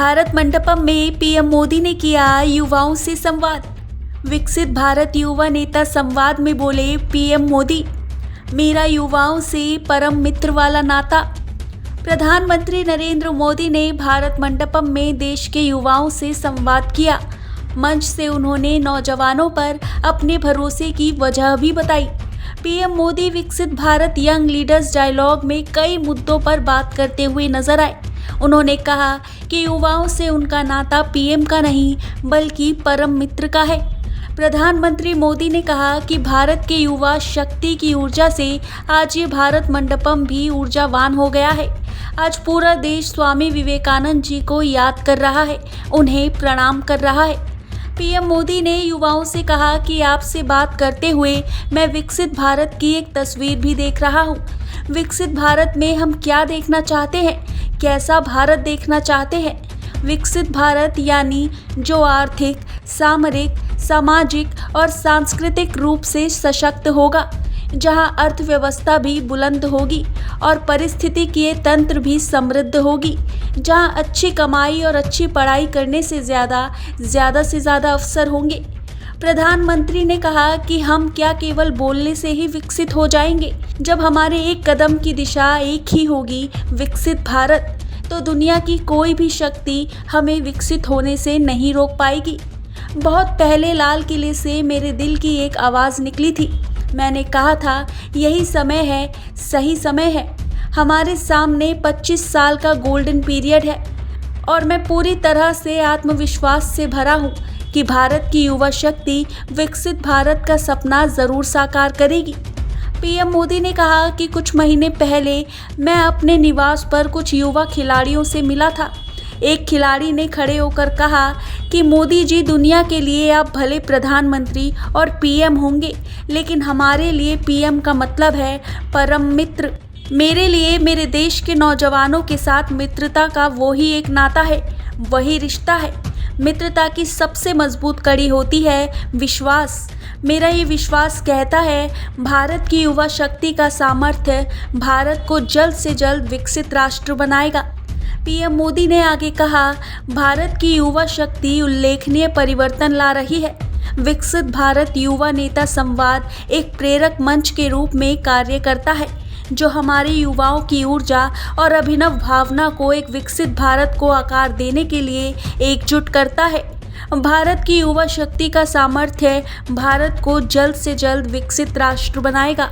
भारत मंडपम में पीएम मोदी ने किया युवाओं से संवाद। विकसित भारत युवा नेता संवाद में बोले पीएम मोदी, मेरा युवाओं से परम मित्र वाला नाता। प्रधानमंत्री नरेंद्र मोदी ने भारत मंडपम में देश के युवाओं से संवाद किया। मंच से उन्होंने नौजवानों पर अपने भरोसे की वजह भी बताई। पीएम मोदी विकसित भारत यंग लीडर्स डायलॉग में कई मुद्दों पर बात करते हुए नजर आए। उन्होंने कहा कि युवाओं से उनका नाता पीएम का नहीं बल्कि परम मित्र का है। प्रधानमंत्री मोदी ने कहा कि भारत के युवा शक्ति की ऊर्जा से आज ये भारत मंडपम भी ऊर्जावान हो गया है। आज पूरा देश स्वामी विवेकानंद जी को याद कर रहा है, उन्हें प्रणाम कर रहा है। पीएम मोदी ने युवाओं से कहा कि आपसे बात करते हुए मैं विकसित भारत की एक तस्वीर भी देख रहा हूँ। विकसित भारत में हम क्या देखना चाहते हैं, कैसा भारत देखना चाहते हैं। विकसित भारत यानी जो आर्थिक, सामरिक, सामाजिक और सांस्कृतिक रूप से सशक्त होगा, जहां अर्थव्यवस्था भी बुलंद होगी और पारिस्थितिकीय तंत्र भी समृद्ध होगी, जहां अच्छी कमाई और अच्छी पढ़ाई करने से ज़्यादा अवसर होंगे। प्रधानमंत्री ने कहा कि हम क्या केवल बोलने से ही विकसित हो जाएंगे। जब हमारे एक कदम की दिशा एक ही होगी, विकसित भारत, तो दुनिया की कोई भी शक्ति हमें विकसित होने से नहीं रोक पाएगी। बहुत पहले लाल किले से मेरे दिल की एक आवाज़ निकली थी। मैंने कहा था यही समय है, सही समय है। हमारे सामने 25 साल का गोल्डन पीरियड है और मैं पूरी तरह से आत्मविश्वास से भरा हूँ कि भारत की युवा शक्ति विकसित भारत का सपना ज़रूर साकार करेगी। पीएम मोदी ने कहा कि कुछ महीने पहले मैं अपने निवास पर कुछ युवा खिलाड़ियों से मिला था। एक खिलाड़ी ने खड़े होकर कहा कि मोदी जी, दुनिया के लिए आप भले प्रधानमंत्री और पीएम होंगे, लेकिन हमारे लिए पीएम का मतलब है परम मित्र। मेरे लिए मेरे देश के नौजवानों के साथ मित्रता का वही एक नाता है, वही रिश्ता है। मित्रता की सबसे मजबूत कड़ी होती है विश्वास। मेरा ये विश्वास कहता है भारत की युवा शक्ति का सामर्थ्य भारत को जल्द से जल्द विकसित राष्ट्र बनाएगा। पीएम मोदी ने आगे कहा, भारत की युवा शक्ति उल्लेखनीय परिवर्तन ला रही है। विकसित भारत युवा नेता संवाद एक प्रेरक मंच के रूप में कार्य करता है, जो हमारे युवाओं की ऊर्जा और अभिनव भावना को एक विकसित भारत को आकार देने के लिए एकजुट करता है। भारत की युवा शक्ति का सामर्थ्य भारत को जल्द से जल्द विकसित राष्ट्र बनाएगा।